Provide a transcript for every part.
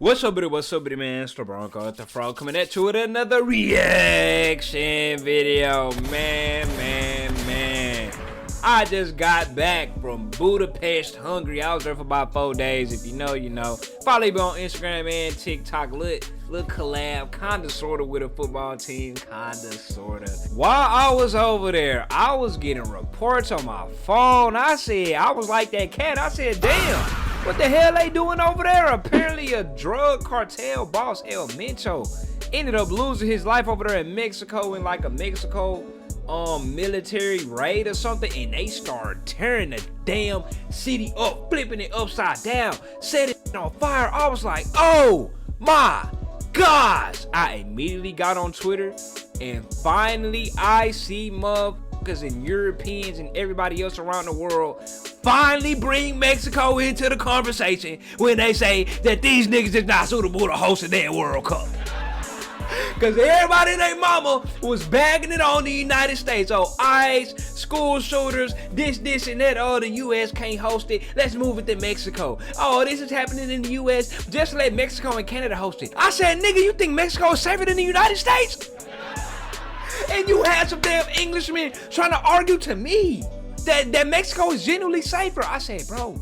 What's up, buddy, man? It's the Bronco at the Frog coming at you with another reaction video. Man. I just got back from Budapest, Hungary. I was there for about 4 days. If you know, you know. Follow me on Instagram and TikTok. Little collab, kinda sorta with a football team, kinda sorta. While I was over there, I was getting reports on my phone. I was like that cat. I said, damn, what the hell they doing over there? Apparently a drug cartel boss, Mencho, ended up losing his life over there in Mexico in like a Mexico military raid or something, and they started tearing the damn city up, flipping it upside down, setting it on fire. I was like, oh my gosh. I immediately got on Twitter, and finally I see motherfuckers and Europeans and everybody else around the world finally bring Mexico into the conversation when they say that these niggas is not suitable to host their World Cup. Cause everybody and their mama was bagging it on the United States. Oh, ICE, school shooters, this and that. Oh, the US can't host it. Let's move it to Mexico. Oh, this is happening in the US. Just let Mexico and Canada host it. I said, nigga, you think Mexico is safer than the United States? And you had some damn Englishmen trying to argue to me that Mexico is genuinely safer. I said, bro,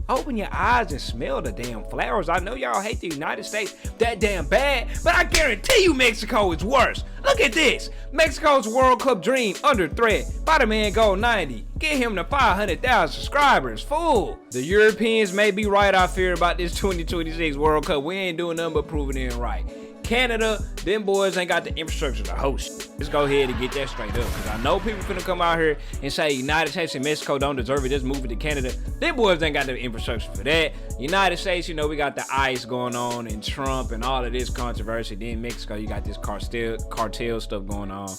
open your eyes and smell the damn flowers. I know y'all hate the United States that damn bad, but I guarantee you Mexico is worse. Look at this. Mexico's World Cup dream under threat. Spider-Man Go 90. Get him to 500,000 subscribers. Fool. The Europeans may be right, I fear, about this 2026 World Cup. We ain't doing nothing but proving it right. Canada, them boys ain't got the infrastructure to host. Let's go ahead and get that straight up, because I know people finna come out here and say United States and Mexico don't deserve it, just move it to Canada. Them boys ain't got the infrastructure for that. United States, you know, we got the ICE going on and Trump and all of this controversy. Then Mexico, you got this cartel stuff going on.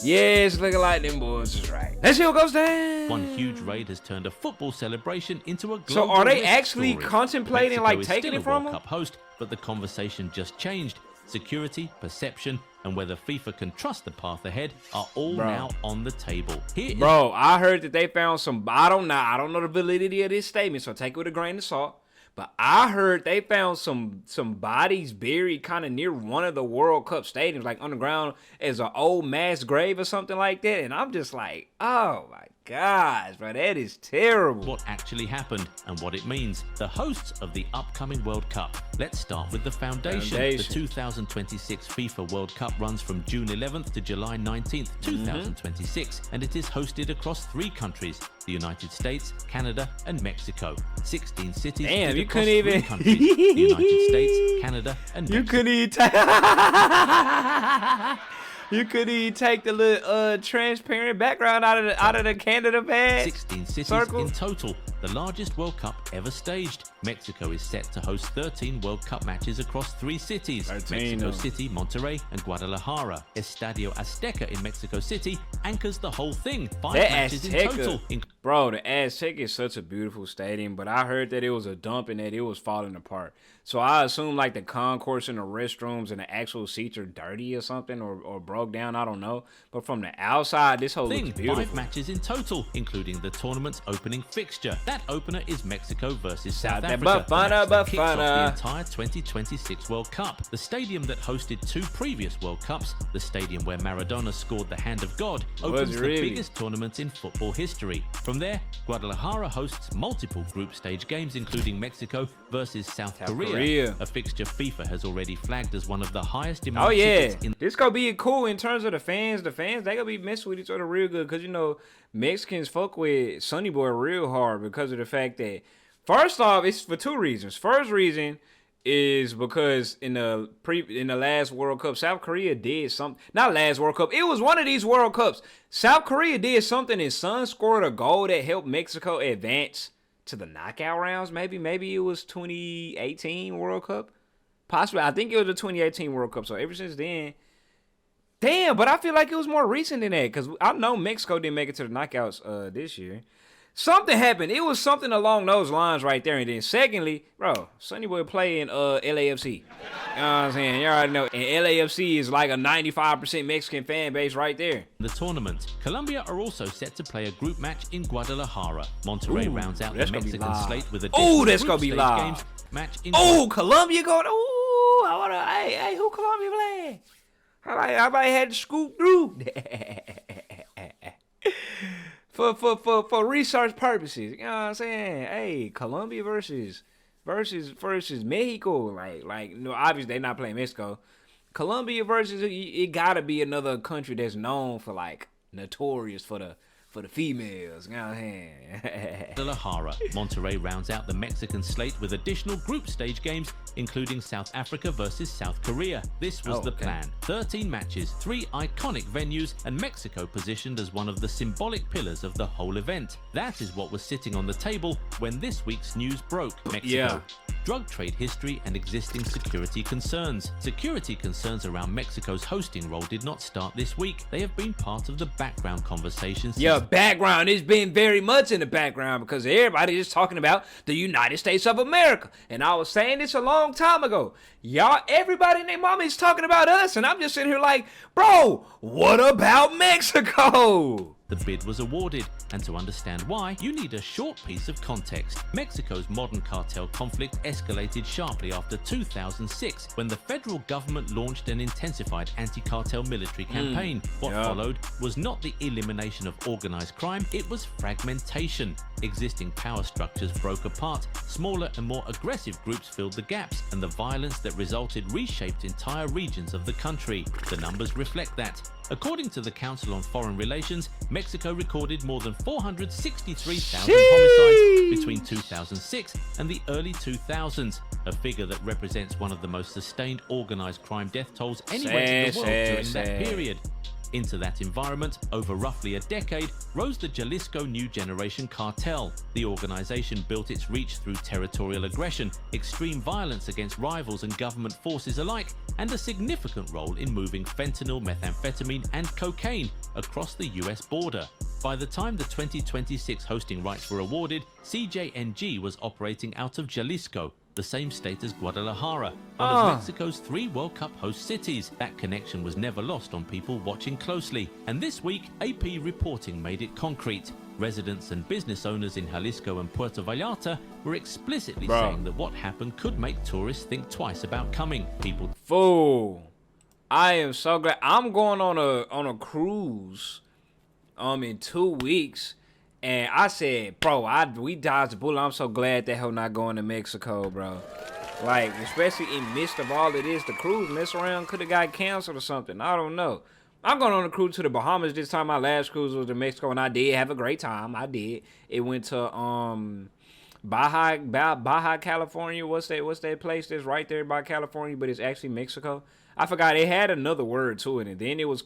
Yeah, it's looking like them boys is right. Let's see what goes down. One huge raid has turned a football celebration into a global. So are they actually story. contemplating Mexico like taking it from them? World Cup host, but the conversation just changed. Security, perception, and whether FIFA can trust the path ahead are all now on the table. Bro, I heard that they found some. I don't know the validity of this statement, so take it with a grain of salt. But I heard they found some bodies buried kind of near one of the World Cup stadiums, like underground as an old mass grave or something like that. And I'm just like, oh my gosh, bro, that is terrible. What actually happened and what it means. The hosts of the upcoming World Cup. Let's start with the foundation. The 2026 FIFA World Cup runs from June 11th to July 19th, 2026, and it is hosted across 3 countries: the United States, Canada, and Mexico. 16 cities. Damn, you couldn't even. Countries, the United States, Canada, and Mexico. You couldn't even. You couldn't even take the little transparent background out of the Canada bag. 16 cities in total, the largest World Cup ever staged. Mexico is set to host 13 World Cup matches across 3 cities: Mexico City, Monterrey, and Guadalajara. Estadio Azteca in Mexico City anchors the whole thing. 5 matches in total. Bro, the Azteca is such a beautiful stadium, but I heard that it was a dump and that it was falling apart. So I assume like the concourse and the restrooms and the actual seats are dirty or something, or broke down. I don't know. But from the outside, this whole looks beautiful. 5 matches in total, including the tournament's opening fixture. That opener is Mexico versus South Africa. Kicks off the entire 2026 World Cup. The stadium that hosted 2 previous World Cups, the stadium where Maradona scored the hand of God, opens the biggest tournament in football history. From there, Guadalajara hosts multiple group stage games, including Mexico versus South Korea, a fixture FIFA has already flagged as one of the highest demand tickets in. This gonna be cool in terms of the fans. The fans, they gonna be messing with each other real good, because you know Mexicans fuck with Sonny Boy real hard because of the fact that, first off, it's for 2 reasons. First reason is because in the last World Cup, South Korea did something. Not last World Cup, it was one of these World Cups. South Korea did something, and Son scored a goal that helped Mexico advance to the knockout rounds. Maybe it was 2018 World Cup. Possibly, I think it was the 2018 World Cup. So ever since then, damn. But I feel like it was more recent than that, because I know Mexico didn't make it to the knockouts this year. Something happened. It was something along those lines right there. And then secondly, bro, Sonny Boy play in LAFC. You know what I'm saying? You already know. And LAFC is like a 95% Mexican fan base right there. The tournament. Colombia are also set to play a group match in Guadalajara. Monterrey rounds out the Mexican slate with additional group stage games match in... Oh, Colombia going. Oh, I wanna. Hey, who Colombia playing? I might have to scoop through. for research purposes. You know what I'm saying? Hey, Colombia versus Mexico. Like no, obviously they're not playing Mexico. Colombia versus it gotta be another country that's known for like notorious for the females. You know what I'm saying? Guadalajara. Monterrey rounds out the Mexican slate with additional group stage games, including South Africa versus South Korea. This was the plan. 13 matches, 3 iconic venues, and Mexico positioned as one of the symbolic pillars of the whole event. That is what was sitting on the table when this week's news broke. Mexico. Drug trade history and existing security concerns. Security concerns around Mexico's hosting role did not start this week. They have been part of the background conversations. Background. It's been very much in the background because everybody is talking about the United States of America. And I was saying this a long time ago. Y'all, everybody and their mama is talking about us. And I'm just sitting here like, bro, what about Mexico? The bid was awarded, and to understand why, you need a short piece of context. Mexico's modern cartel conflict escalated sharply after 2006, when the federal government launched an intensified anti-cartel military campaign. What followed was not the elimination of organized crime, it was fragmentation. Existing power structures broke apart, smaller and more aggressive groups filled the gaps, and the violence that resulted reshaped entire regions of the country. The numbers reflect that. According to the Council on Foreign Relations, Mexico recorded more than 463,000 homicides between 2006 and the early 2000s, a figure that represents one of the most sustained organized crime death tolls anywhere in the world during that period. Into that environment, over roughly a decade, rose the Jalisco New Generation Cartel. The organization built its reach through territorial aggression, extreme violence against rivals and government forces alike, and a significant role in moving fentanyl, methamphetamine, and cocaine across the US border. By the time the 2026 hosting rights were awarded, CJNG was operating out of Jalisco, the same state as Guadalajara, one of Mexico's 3 World Cup host cities. That connection was never lost on people watching closely. And this week, AP reporting made it concrete. Residents and business owners in Jalisco and Puerto Vallarta were explicitly saying that what happened could make tourists think twice about coming. People... Fool. I am so glad. I'm going on a cruise in 2 weeks. And I said, bro, we dodged the bullet. I'm so glad that hell not going to Mexico, bro. Like, especially in midst of all of this, the cruise mess around could have got canceled or something. I don't know. I'm going on a cruise to the Bahamas this time. My last cruise was to Mexico, and I did have a great time. I did. It went to Baja, California. What's that place that's right there by California, but it's actually Mexico? I forgot. It had another word to it, and then it was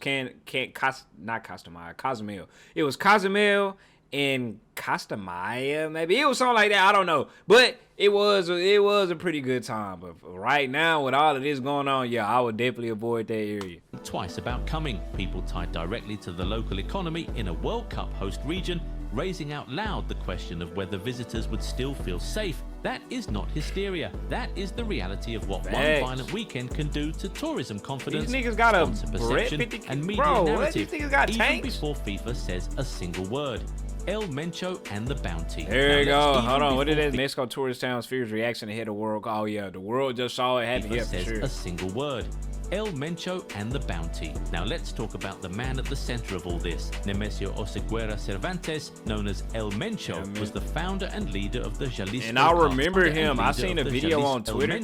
not Cozumel. It was Cozumel in Costa Maya, maybe it was something like that. I don't know, but it was a pretty good time. But right now, with all of this going on, I would definitely avoid that area. Twice about coming. People tied directly to the local economy in a World Cup host region, raising out loud the question of whether visitors would still feel safe. That is not hysteria. That is the reality of what one violent weekend can do to tourism confidence, these niggas got a perception, and media narrative, these niggas got even tanks? before FIFA says a single word. El Mencho and the Bounty. There you go. Hold on. What did that Mexico tourist town's fears reaction to hit the world? Oh yeah, the world just saw it happen. Yeah, for sure. A single word. El Mencho and the Bounty. Now let's talk about the man at the center of all this. Nemesio Oseguera Cervantes, known as El Mencho, was the founder and leader of the Jalisco. And I remember him. I seen a video on Twitter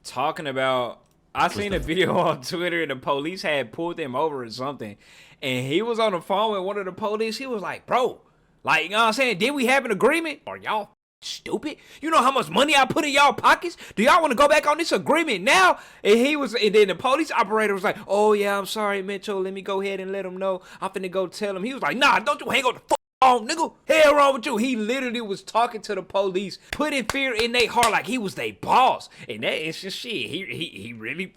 talking about. I seen a video on Twitter and the police had pulled him over or something, and he was on the phone with one of the police. He was like, "Bro, like, you know what I'm saying? Did we have an agreement? Are y'all stupid? You know how much money I put in y'all pockets? Do y'all want to go back on this agreement now?" And then the police operator was like, "Oh yeah, I'm sorry, Mencho. Let me go ahead and let him know. I'm finna go tell him." He was like, "Nah, don't you hang on the phone, nigga. Hell wrong with you." He literally was talking to the police, putting fear in their heart like he was their boss. And that is just shit. He really...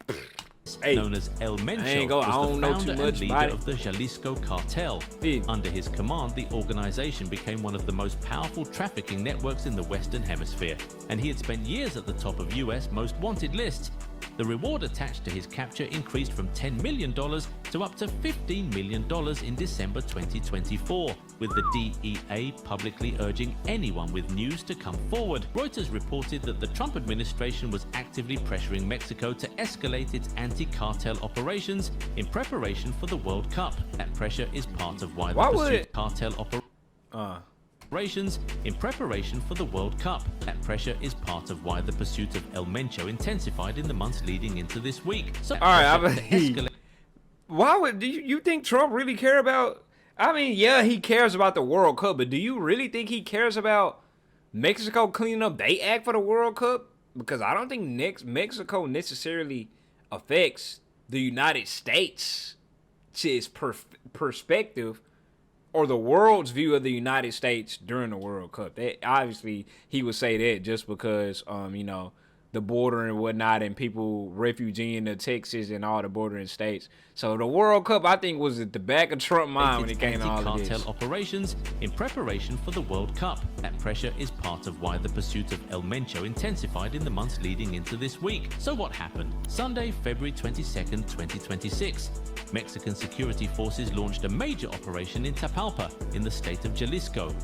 known as El Mencho, was the founder and leader of the Jalisco Cartel. Under his command, the organization became one of the most powerful trafficking networks in the Western Hemisphere, and he had spent years at the top of US most wanted lists. The reward attached to his capture increased from $10 million to up to $15 million in December 2024, with the DEA publicly urging anyone with news to come forward. Reuters reported that the Trump administration was actively pressuring Mexico to escalate its anti-cartel operations in preparation for the World Cup. That pressure is part of why the pursuit cartel operations in preparation for the World Cup. That pressure is part of why the pursuit of El Mencho intensified in the months leading into this week. So, why would you think Trump really care about? I mean, yeah, he cares about the World Cup, but do you really think he cares about Mexico cleaning up they act for the World Cup? Because I don't think Mexico necessarily affects the United States' perspective or the world's view of the United States during the World Cup. Obviously, he would say that just because, the border and whatnot, and people refugeeing to Texas and all the bordering states. So the World Cup, I think, was at the back of Trump's mind when it came to all of this. Cartel operations in preparation for the World Cup. That pressure is part of why the pursuit of El Mencho intensified in the months leading into this week. So what happened? Sunday, February 22nd, 2026. Mexican security forces launched a major operation in Tapalpa, in the state of Jalisco.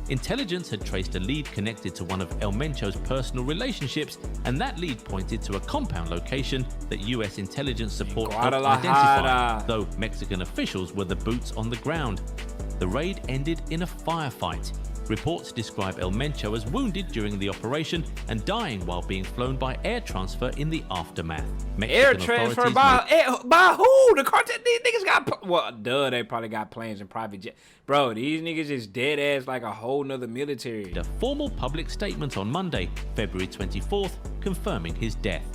Intelligence had traced a lead connected to one of El Mencho's personal relationships, and that lead pointed to a compound location that U.S. intelligence support helped identify, though Mexican officials were the boots on the ground. The raid ended in a firefight. Reports describe El Mencho as wounded during the operation and dying while being flown by air transfer in the aftermath. Air transfer by who? The cartel? These niggas got... they probably got planes and private jet. Bro, these niggas is dead ass like a whole nother military. A formal public statement on Monday, February 24th, confirming his death.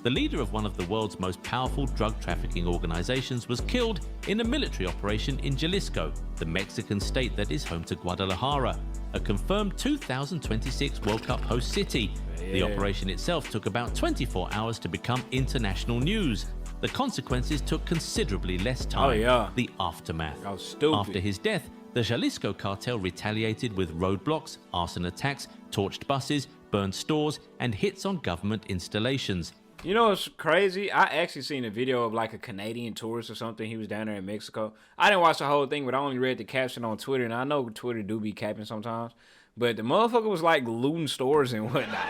The leader of one of the world's most powerful drug trafficking organizations was killed in a military operation in Jalisco, the Mexican state that is home to Guadalajara, a confirmed 2026 World Cup host city. The operation itself took about 24 hours to become international news. The consequences took considerably less time. The aftermath. After his death, the Jalisco cartel retaliated with roadblocks, arson attacks, torched buses, burned stores, and hits on government installations. You know what's crazy? I actually seen a video of like a Canadian tourist or something. He was down there in Mexico. I didn't watch the whole thing, but I only read the caption on Twitter. And I know Twitter do be capping sometimes. But the motherfucker was like looting stores and whatnot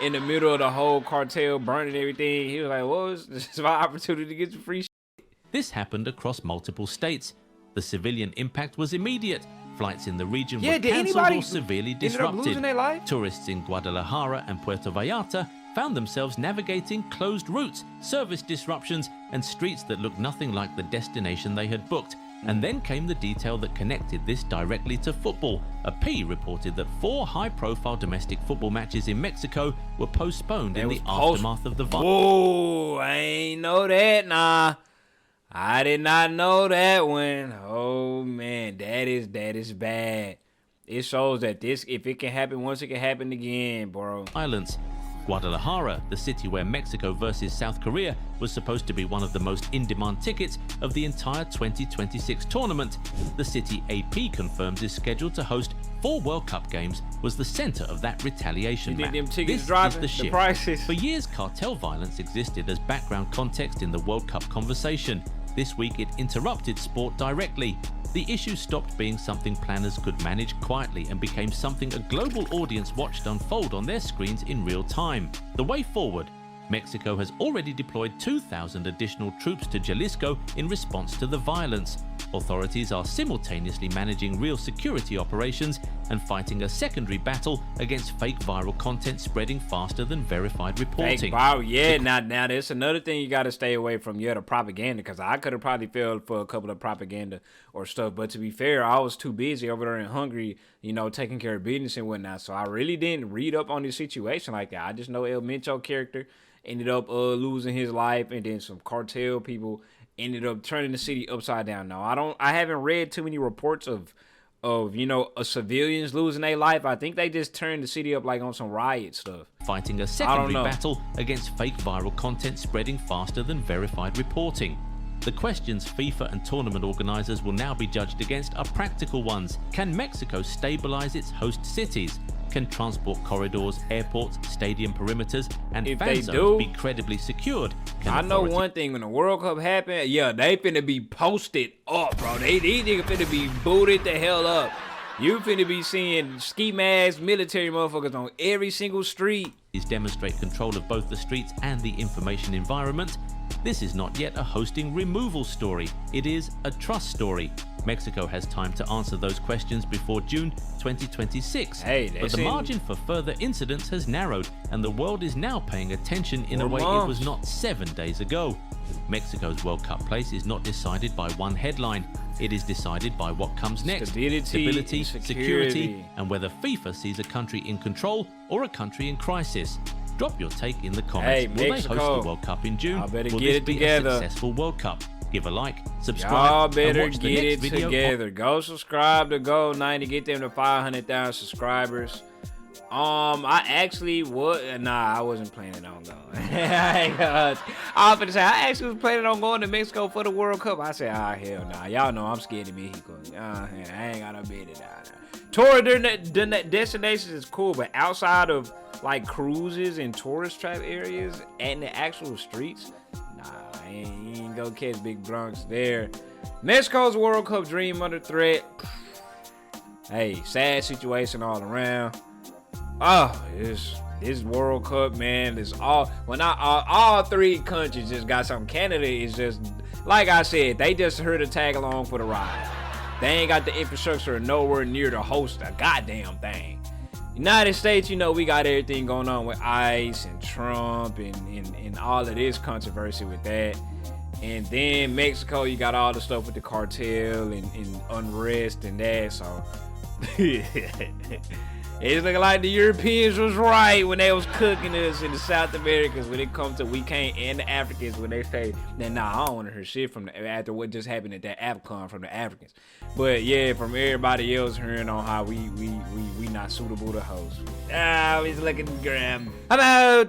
in the middle of the whole cartel, burning everything. He was like, well, this is my opportunity to get some free shit. This happened across multiple states. The civilian impact was immediate. Flights in the region were cancelled or severely disrupted. Tourists in Guadalajara and Puerto Vallarta found themselves navigating closed routes, service disruptions, and streets that looked nothing like the destination they had booked. And then came the detail that connected this directly to football. A P reported that 4 high-profile domestic football matches in Mexico were postponed in the aftermath of the violence. Whoa, I ain't know that, nah. I did not know that one. Oh man, that is bad. It shows that this, if it can happen once, it can happen again, bro. Violence. Guadalajara, the city where Mexico versus South Korea was supposed to be one of the most in-demand tickets of the entire 2026 tournament. The city AP confirms is scheduled to host 4 World Cup games, was the center of that retaliation map. Them tickets driving the shift. Prices. For years, cartel violence existed as background context in the World Cup conversation. This week, it interrupted sport directly. The issue stopped being something planners could manage quietly and became something a global audience watched unfold on their screens in real time. The way forward. Mexico has already deployed 2,000 additional troops to Jalisco in response to the violence. Authorities are simultaneously managing real security operations and fighting a secondary battle against fake viral content spreading faster than verified reporting. Fake viral, yeah. Now there's another thing you got to stay away from. The propaganda, because I could have probably fell for a couple of propaganda or stuff. But to be fair, I was too busy over there in Hungary, taking care of business and whatnot. So I really didn't read up on this situation like that. I just know El Mencho character ended up losing his life, and then some cartel people ended up turning the city upside down. Now I haven't read too many reports of civilians losing their life. I think they just turned the city up like on some riot stuff. Fighting a secondary battle against fake viral content spreading faster than verified reporting. The questions FIFA and tournament organizers will now be judged against are practical ones. Can Mexico stabilize its host cities? Can transport corridors, airports, stadium perimeters, and If fan they zones do, be credibly secured? I know one thing, when the World Cup happened, yeah, they finna be posted up, bro. These niggas finna be booted the hell up. You finna be seeing ski masks, military motherfuckers on every single street. Demonstrate control of both the streets and the information environment. This is not yet a hosting removal story. It is a trust story. Mexico has time to answer those questions before June 2026. But the margin for further incidents has narrowed, and the world is now paying attention in a way it was not 7 days ago. Mexico's World Cup place is not decided by one headline. It is decided by what comes next. Stability, security, and whether FIFA sees a country in control or a country in crisis. Drop your take in the comments. Will they host the World Cup in June? Will this be a successful World Cup? Give a like, subscribe, y'all better and watch the get next it video. together. Go subscribe to Go90, get them to 500,000 subscribers. I actually would. Nah, I wasn't planning on going. I was gonna say I actually was planning on going to Mexico for the World Cup. I said, hell nah. Y'all know I'm scared of Mexico. I ain't got no business down there. Tour destinations is cool, but outside of like cruises and tourist trap areas and the actual streets, nah, you ain't gonna catch big Bronx there. Mexico's World Cup dream under threat. Hey, sad situation all around. Oh, this World Cup, man, is all three countries just got something. Canada is just, like I said, they just here to tag along for the ride. They ain't got the infrastructure nowhere near to host a goddamn thing. United States, you know, we got everything going on with ICE and Trump and all of this controversy with that. And then Mexico, you got all the stuff with the cartel and unrest and that, so it's looking like the Europeans was right when they was cooking us in the South Americans when it comes to we can't, and the Africans when they say that nah, I don't want to hear shit from after what just happened at that AFCON from the Africans. But yeah, from everybody else hearing on how we not suitable to host. He's looking grim. I'm out.